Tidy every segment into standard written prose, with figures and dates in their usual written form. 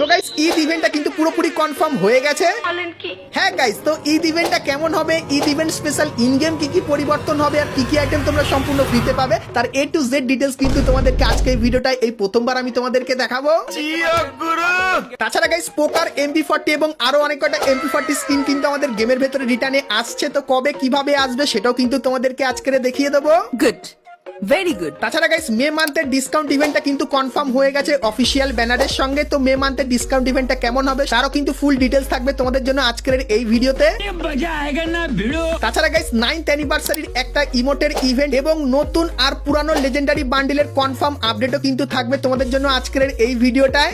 তো গাইস ঈদ ইভেন্টটা কিন্তু পুরোপুরি কনফার্ম হয়ে গেছে। হ্যাঁ গাইস, তো ঈদ ইভেন্টটা কেমন হবে, Eid event special in game কি কি পরিবর্তন হবে আর কি কি আইটেম তোমরা সম্পূর্ণ ফ্রিতে পাবে তার A to Z ডিটেলস কিন্তু তোমাদেরকে আজকে এই ভিডিওটায় এই প্রথমবার আমি তোমাদেরকে দেখাবো। তাছাড়া গাইস পোকার MP40 এবং আরো অনেক কটা MP40 স্কিন কিন্তু আমাদের গেমের ভেতরে রিটার্নে আসছে, তো কবে কিভাবে আসবে সেটাও কিন্তু তোমাদেরকে আজকে দেখিয়ে দেবো। Good, very good. তাছাড়া গাইস মে মান্থের ডিসকাউন্ট ইভেন্টটা কিন্তু কনফার্ম হয়ে গেছে অফিসিয়াল ব্যানারের সঙ্গে। তো মে মান্থের ডিসকাউন্ট ইভেন্টটা কেমন হবে তারও কিন্তু ফুল ডিটেলস থাকবে তোমাদের জন্য আজকের এই ভিডিওতে। তাছাড়া গাইস 9th অ্যানিভার্সারির একটা ইমোটের ইভেন্ট এবং নতুন আর পুরানো লেজেন্ডারি বান্ডিলের কনফার্ম আপডেটও কিন্তু থাকবে তোমাদের জন্য আজকের এই ভিডিওটায়।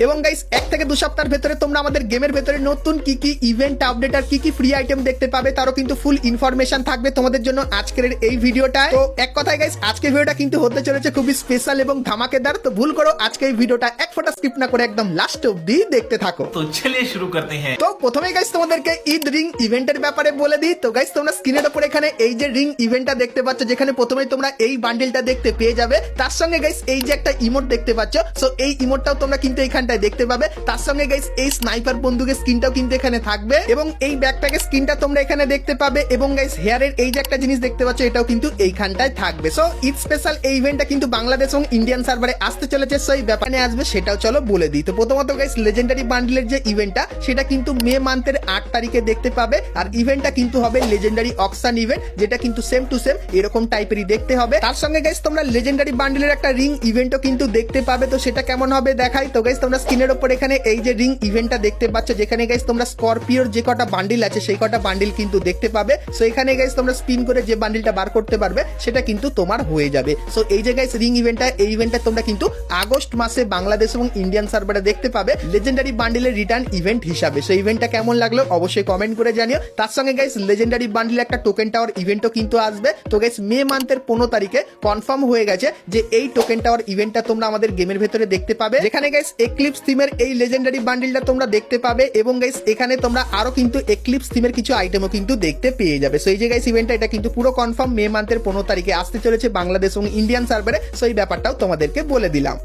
এবং গাইস 1 থেকে 2 সপ্তাহের ভেতরে তোমরা আমাদের গেমের ভেতরে নতুন কি কি ইভেন্ট আপডেট আর কি কি ফ্রি আইটেম দেখতে পাবে তারও কিন্তু ফুল ইনফরমেশন থাকবে তোমাদের জন্য আজকের এই ভিডিওটায়। তো এক কথায় গাইস আজকের ভিডিওটা কিন্তু হতে চলেছে খুবই স্পেশাল এবং ধামাকেদার। তো ভুল করো আজকে এই ভিডিওটা এক ফোঁটা স্কিপ না করে একদম লাস্ট অবধি দেখতে থাকো। তো চলিয়ে শুরু করতে हैं। তো প্রথমে গাইস তোমাদেরকে ঈদ রিং ইভেন্টের ব্যাপারে বলে দিই। তো গাইস তোমরা স্ক্রিনের উপর এখানে এই যে রিং ইভেন্টটা দেখতে পাচ্ছ, যেখানে প্রথমেই তোমরা এই বান্ডেলটা দেখতে পেয়ে যাবে। তার সঙ্গে গাইস এই যে একটা ইমোট দেখতে পাচ্ছ, সো এই ইমোটটাও তোমরা কিন্তু এইখানটায় দেখতে পাবে। তার সঙ্গে গাইস এই স্নাইপার বন্দুকের স্কিনটাও কিন্তু এখানে থাকবে এবং এই ব্যাকপ্যাকের স্কিনটা তোমরা এখানে দেখতে পাবে এবং গাইস হেয়ারের এই যে একটা জিনিস দেখতে পাচ্ছ এটাও কিন্তু এইখানটায় থাকবে। সো ঈদ স্পেশাল এই ইভেন্টটা কিন্তু বাংলাদেশ এবং ইন্ডিয়ান সার্ভারে আসতে চলেছে, সো এই ব্যাপারে আসবে সেটাও চলো বলে দিই। তো প্রথমত গাইস লেজেন্ডারি বান্ডেলের যে ইভেন্টটা সেটা কিন্তু মে মান্থের 8 তারিখে দেখতে পাবে আর ইভেন্টটা কিন্তু হবে লেজেন্ডারি অকশন ইভেন্ট, যেটা কিন্তু সেম টু সেম এরকম টাইপেরই দেখতে হবে। তার সঙ্গে গাইস তোমরা লেজেন্ডারি বান্ডেলের একটা রিং ইভেন্টও কিন্তু দেখতে পাবে। তো সেটা কেমন হবে দেখাই। তো গাইস তোমরা স্ক্রিনের উপর এখানে এই যে রিং ইভেন্টটা দেখতে পাচ্ছ, যেখানে গাইস তোমরা স্করপিওর যে কটা বান্ডিল আছে সেই কটা বান্ডিল কিন্তু দেখতে পাবে। সো এখানে গাইস তোমরা স্পিন করে যে বান্ডিলটা বার করতে পারবে সেটা কিন্তু তোমার হয়ে যাবে। সো এই যে গাইস রিং ইভেন্টটা, এই ইভেন্টটা তোমরা কিন্তু আগস্ট মাসে বাংলাদেশ এবং ইন্ডিয়ান সার্ভারে দেখতে পাবে লেজেন্ডারি বান্ডিলের রিটার্ন ইভেন্ট হিসাবে। সো ইভেন্টটা কেমন লাগলো অবশ্যই কমেন্ট করে জানিও। তার সঙ্গে গাইস লেজেন্ডারি বান্ডিল একটা টোকেন টাওয়ার ইভেন্টও কিন্তু আসবে। তো গাইস মে মান্থের 15 তারিখে কনফার্ম হয়ে গেছে যে এই টোকেন টাওয়ার ইভেন্টটা তোমরা আমাদের গেমের ভেতরে দেখতে পাবে, যেখানে গাইস এক্লিপস থিমের এই লেজেন্ডারি বান্ডিলটা তোমরা দেখতে পাবে এবং গাইস এখানে তোমরা আরো কিন্তু এক্লিপস থিমের কিছু আইটেমও কিন্তু দেখতে পেয়ে যাবে। সো এই যে গাইস ইভেন্টটা এটা কিন্তু পুরো কনফার্ম মে মান্থের 15 তারিখে আসতে চলেছে বাংলাদেশ এবং ইন্ডিয়ান সার্ভারে। সো এই ব্যাপারটাও তোমাদেরকে বলে দিলাম।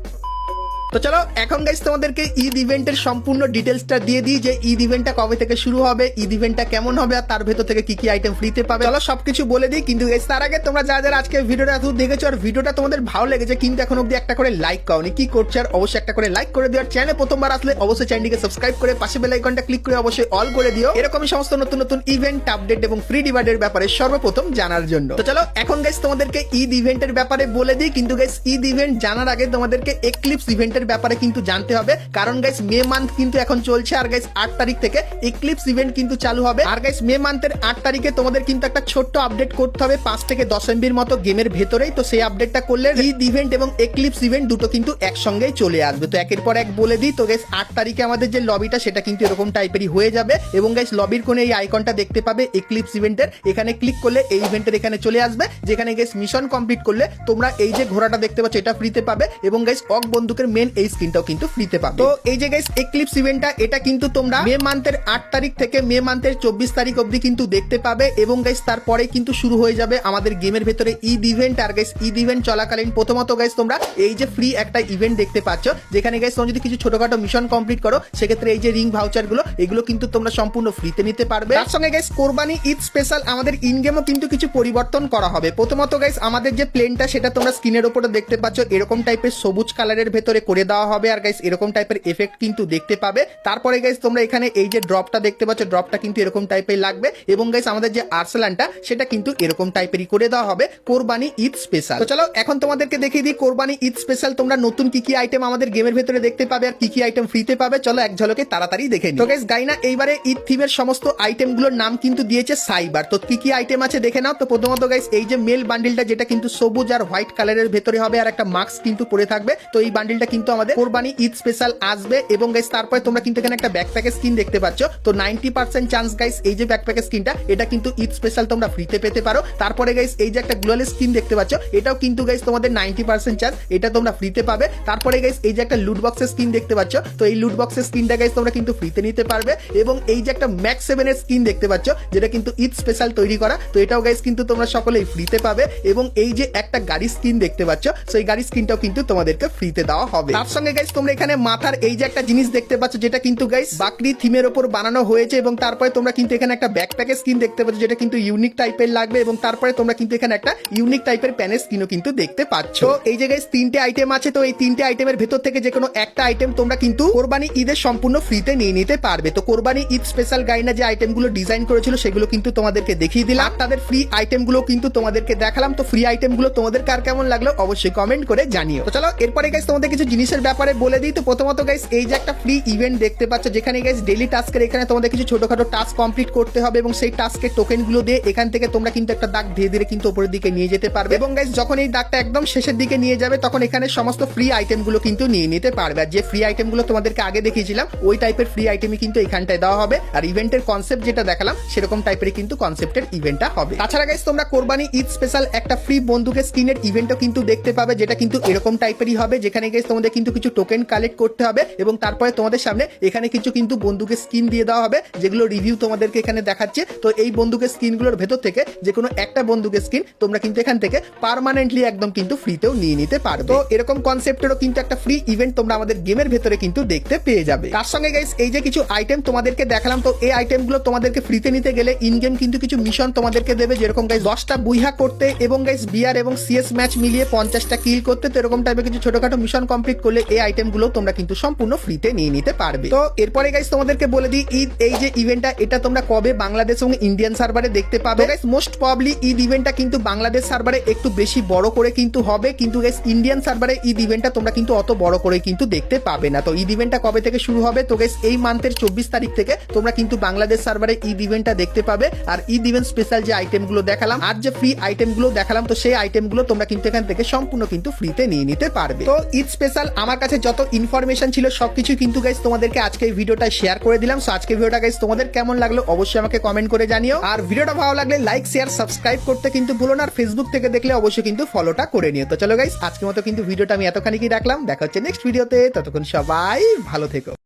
তো চলো এখন গাইস তোমাদেরকে ঈদ ইভেন্টের সম্পূর্ণ ডিটেলসটা দিয়ে দিই যে ঈদ ইভেন্টটা কবে থেকে শুরু হবে, ঈদ ইভেন্টটা কেমন হবে আর তার ভেতর থেকে কি কি আইটেম ফ্রিতে পাবে। চলো সবকিছু বলে দিই, কিন্তু গাইস তার আগে তোমরা যারা যারা আজকে ভিডিওটা এত দেখেছো আর ভিডিওটা তোমাদের ভালো লেগেছে কিন্তু এখন অবধি একটা করে লাইক করোনি, কি করছো আর অবশ্যই একটা করে লাইক করে দিও। আর চ্যানেলে প্রথমবার আসলে অবশ্যই চ্যানেলটিকে সাবস্ক্রাইব করে পাশে বেল আইকনটা ক্লিক করে অবশ্যই অল করে দিও এরকমই সমস্ত নতুন নতুন ইভেন্ট আপডেট এবং ফ্রি ডিভাইডের ব্যাপারে সর্বপ্রথম জানার জন্য। তো চলো এখন গাইস তোমাদেরকে ঈদ ইভেন্টের ব্যাপারে বলে দিই, কিন্তু গাইস ঈদ ইভেন্ট জানার আগে তোমাদেরকে এক্লিপস ইভেন্টের ব্যাপারে কিন্তু জানতে হবে, কারণ গাইস মে মান্থ কিন্তু এখন চলছে আর গাইস 8 তারিখ থেকে এক্লিপস ইভেন্ট কিন্তু চালু হবে। আর গাইস মে মান্থের 8 তারিখে তোমাদের কিন্তু একটা ছোট্ট আপডেট করতে হবে 5 থেকে 10 এমবির মতো গেমের ভেতরেই। তো সেই আপডেটটা করলে ঈদ ইভেন্ট এবং এক্লিপস ইভেন্ট দুটো কিন্তু একসঙ্গেই চলে আসবে। তো একের পর এক বলে দিই। তো গাইস 8 তারিখে আমাদের যে লবিটা সেটা কিন্তু এরকম টাইপেরই হয়ে যাবে এবং গাইস লবির কোণে এই আইকনটা দেখতে পাবে এক্লিপস ইভেন্টের, এখানে ক্লিক করলে এই ইভেন্টের এখানে চলে আসবে, যেখানে গাইস মিশন কমপ্লিট করলে তোমরা এই যে ঘোড়াটা দেখতে পাচ্ছ এটা ফ্রিতে পাবে এবং গাইস অক বন্দুকের মেন এই স্কিনটাও কিন্তু ফ্রিতে পাবে। তো এই যে গাইস এক্লিপস ইভেন্টটা এটা কিন্তু তোমরা মে মান্থের 8 তারিখ থেকে মে মান্থের 24 তারিখ অবধি কিন্তু দেখতে পাবে এবং গাইস তারপরে কিন্তু শুরু হয়ে যাবে আমাদের গেমের ভেতরে ঈদ ইভেন্ট। আর গাইস ঈদ ইভেন্ট চলাকালীন প্রথমত গাইস তোমরা এই যে ফ্রি একটা ইভেন্ট দেখতে পাচ্ছ, যেখানে গাইস তোমরা যদি কিছু ছোটখাটো মিশন কমপ্লিট করো সেক্ষেত্রে এই যে রিং ভাউচার গুলো এগুলো কিন্তু তোমরা সম্পূর্ণ ফ্রিতে নিতে পারবে। তার সঙ্গে গাইস কোরবানি ঈদ স্পেশাল আমাদের ইন গেমও কিন্তু কিছু পরিবর্তন করা হবে। প্রথমত গাইস আমাদের যে প্লেনটা সেটা তোমরা স্ক্রিনের উপরে দেখতে পাচ্ছ এরকম টাইপের সবুজ কালারের ভেতরে করে দেওয়া হবে আর গাইস এরকম টাইপের এফেক্ট কিন্তু দেখতে পাবে। তারপরে গাইস তোমরা এখানে এই যে ড্রপটা দেখতে পাচ্ছ ড্রপটা কিন্তু এরকম টাইপের লাগবে এবং গাইস আমাদের যে আর্সেলানটা সেটা কিন্তু এরকম টাইপেরই করে দেওয়া হবে কোরবানি ঈদ স্পেশাল। তো চলো এখন তোমাদেরকে দেখিয়ে দিই কোরবানি ঈদ স্পেশাল তোমরা নতুন কি কি আইটেম আমাদের গেমের ভেতরে দেখতে পাবে আর কি কি আইটেম ফ্রিতে পাবে। চলো এক ঝলকে তাড়াতাড়ি দেখে নিই। তো গাইস গাইনা এইবারে ঈদ থিমের সমস্ত আইটেমগুলোর নাম কিন্তু দিয়েছে সাইবার। তো কি কি আইটেম আছে দেখে নাও। তো প্রথমত গাইস এই যে মেল বান্ডিলটা যেটা কিন্তু সবুজ আর হোয়াইট কালারের ভেতরে হবে আর একটা মাস্ক কিন্তু পরে থাকবে, তো এই বান্ডিলটা কিন্তু আমাদের কোরবানি ঈদ স্পেশাল আসবে এবং গাইস তারপরে তোমরা কিন্তু এখানে একটা ব্যাকপ্যাকের স্কিন দেখতে পাচ্ছ। তো 90% চান্স গাইস এই যে ব্যাকপ্যাকের স্কিনটা এটা কিন্তু ঈদ স্পেশাল তোমরা ফ্রিতে পেতে পারো। তারপরে গাইস এই যে একটা গ্লোয়াল স্কিন দেখতে পাচ্ছ এটাও কিন্তু গাইস তোমাদের 90% চান্স এটা তোমরা ফ্রিতে পাবে। তারপরে গাইস এই যে একটা লুট বক্সের স্কিন দেখতে পাচ্ছ, তো এই লুট বক্সের স্কিনটা গাইস তোমরা কিন্তু ফ্রিতে নিতে পারবে এবং এই যে একটা ম্যাক্স 7 এর স্কিন দেখতে পাচ্ছ যেটা কিন্তু ঈদ স্পেশাল তৈরি করা, তো এটাও গাইস কিন্তু তোমরা সকলেই ফ্রিতে পাবে এবং এই যে একটা গাড়ি স্কিন দেখতে পাচ্ছ, সেই গাড়ি স্কিনটাও কিন্তু তোমাদেরকে ফ্রিতে দেওয়া হবে। তার সঙ্গে গাইস তোমরা এখানে মাথার এই যে একটা জিনিস দেখতে পাচ্ছ যেটা কিন্তু গাইস বাকরি থিমের উপর বানানো হয়েছে এবং তারপরে তোমরা কিন্তু এখানে একটা ব্যাকপ্যাকের স্কিন দেখতে পাচ্ছ যেটা কিন্তু ইউনিক টাইপের লাগবে এবং তারপরে তোমরা কিন্তু এখানে একটা ইউনিক টাইপের প্যানের স্কিনও কিন্তু দেখতে পাচ্ছ। তো এই যে গাইস তিনটে আইটেম আছে, তো এই তিনটে আইটেমের ভেতর থেকে যে কোনো একটা আইটেম তোমরা কিন্তু কোরবানি ঈদের সম্পূর্ণ ফ্রিতে নিয়ে নিতে পারবে। তো কোরবানি ঈদ স্পেশাল গাইনা যে আইটেমগুলো ডিজাইন করেছিল সেগুলো কিন্তু তোমাদেরকে দেখিয়ে দিলাম, আর তাদের ফ্রি আইটেমগুলো কিন্তু তোমাদেরকে দেখালাম। তো ফ্রি আইটেমগুলো তোমাদের কার কেমন লাগলো অবশ্যই কমেন্ট করে জানিও। তো চলো এরপরে গাইস তোমাদের কিছু জিনিসের ব্যাপারে বলে দিই। তো প্রথমত গাইস এই যে একটা ফ্রি ইভেন্ট দেখতে পাচ্ছ যেখানে গাইস ডেইলি টাস্কের এখানে তোমাদের কিছু ছোটখাটো টাস্ক কমপ্লিট করতে হবে এবং সেই টাস্কের টোকেনগুলো দিয়ে এখান থেকে তোমরা কিন্তু একটা দাগ ধীরে ধীরে কিন্তু উপরের দিকে নিয়ে যেতে পারবে এবং গাইস যখন এই দাগটা একদম শেষের দিকে নিয়ে যাবে তখন এখানে সমস্ত ফ্রি আইটেমগুলো কিন্তু নিয়ে নিতে পারবে। আর যে ফ্রি আইটেমগুলো তোমাদেরকে আগে দেখিয়েছিলাম ওই টাইপের ফ্রি আইটেমই কিন্তু এখানটায় দেওয়া হবে, আর ইভেন্টের কনসেপ্ট যেটা দেখালাম সেরকম টাইপের কিন্তু কনসেপ্টের ইভেন্টটা হবে। তাছাড়া গাইস তোমরা কোরবানি ঈদ স্পেশাল একটা ফ্রি বন্দুকের স্কিনের ইভেন্টও কিন্তু দেখতে পাবে যেটা কিন্তু এরকম টাইপেরই হবে, যেখানে গাইস তোমাদের কিন্তু কিছু টোকেন কালেক্ট করতে হবে এবং তারপরে তোমাদের সামনে এখানে কিছু কিন্তু বন্দুকের স্কিন দিয়ে দেওয়া হবে যেগুলো রিভিউ তোমাদেরকে এখানে দেখাচ্ছে। তো এই বন্দুকের স্কিনগুলোর ভেতর থেকে যে কোনো একটা বন্দুকের স্কিন তোমরা কিন্তু এখান থেকে পার্মানেন্টলি একদম কিন্তু ফ্রিতেও নিয়ে নিতে পারবে। তো এরকম কনসেপ্টেরও কিন্তু একটা ফ্রি ইভেন্ট তোমরা আমাদের গেমের ভেতরে কিন্তু দেখতে পেয়ে যাবে। তার সঙ্গে গাইস এই যে কিছু আইটেম তোমাদেরকে দেখালাম, তো এই আইটেমগুলো তোমাদেরকে ফ্রিতে নিতে গেলে ইন গেম কিন্তু কিছু মিশন তোমাদেরকে দেবে, যেরকম গাইস 10টা বুইহা করতে এবং গাইস বিআর এবং সিএস ম্যাচ মিলিয়ে 50টা কিল করতে। তো এরকম টাইপের কিছু ছোটখাটো মিশন কমপ্লিট করলে এই আইটেমগুলো তোমরা কিন্তু সম্পূর্ণ ফ্রিতে নিয়ে নিতে পারবে। তো এরপরে গাইস তোমাদেরকে বলে দিই ঈদ এই যে ইভেন্টটা এটা তোমরা কবে বাংলাদেশ এবং ইন্ডিয়ান সার্ভারে দেখতে পাবে। গাইস মোস্ট প্রবাবলি ঈদ ইভেন্টটা কিন্তু বাংলাদেশ সার্ভারে একটু বেশি বড় করে কিন্তু হবে, কিন্তু গাইস ইন্ডিয়ান সার্ভারে ঈদ ইভেন্টটা তোমরা কিন্তু অত বড় করে কিন্তু দেখতে পাবে না। তো ঈদ ইভেন্টটা কবে থেকে শুরু হবে? তো গাইস এই মান্থের 24 তারিখ থেকে তোমরা কিন্তু বাংলাদেশ সার্ভারে ঈদ ইভেন্টটা দেখতে পাবে। আর ঈদ ইভেন্ট স্পেশাল যে আইটেমগুলো দেখালাম আর যে ফ্রি আইটেমগুলো দেখালাম তো সেই আইটেমগুলো তোমরা কিন্তু এখান থেকে সম্পূর্ণ কিন্তু ফ্রিতে নিয়ে নিতে পারবে। তো ঈদ স্পেশাল আমার কাছে যত ইনফরমেশন ছিল সবকিছু কিন্তু গাইস তোমাদেরকে আজকে এই ভিডিওটা শেয়ার করে দিলাম। সো আজকে ভিডিওটা গাইস তোমাদের কেমন লাগলো অবশ্যই আমাকে কমেন্ট করে জানিও, আর ভিডিওটা ভালো লাগলে লাইক শেয়ার সাবস্ক্রাইব করতে কিন্তু ভুলো না, আর ফেসবুক থেকে দেখলে অবশ্যই কিন্তু ফলোটা করে নিও। তো চলো গাইস আজকের মতো কিন্তু ভিডিওটা আমি এতখানি কি রাখলাম, দেখা হচ্ছে নেক্সট ভিডিওতে, ততক্ষণ সবাই ভালো থেকো।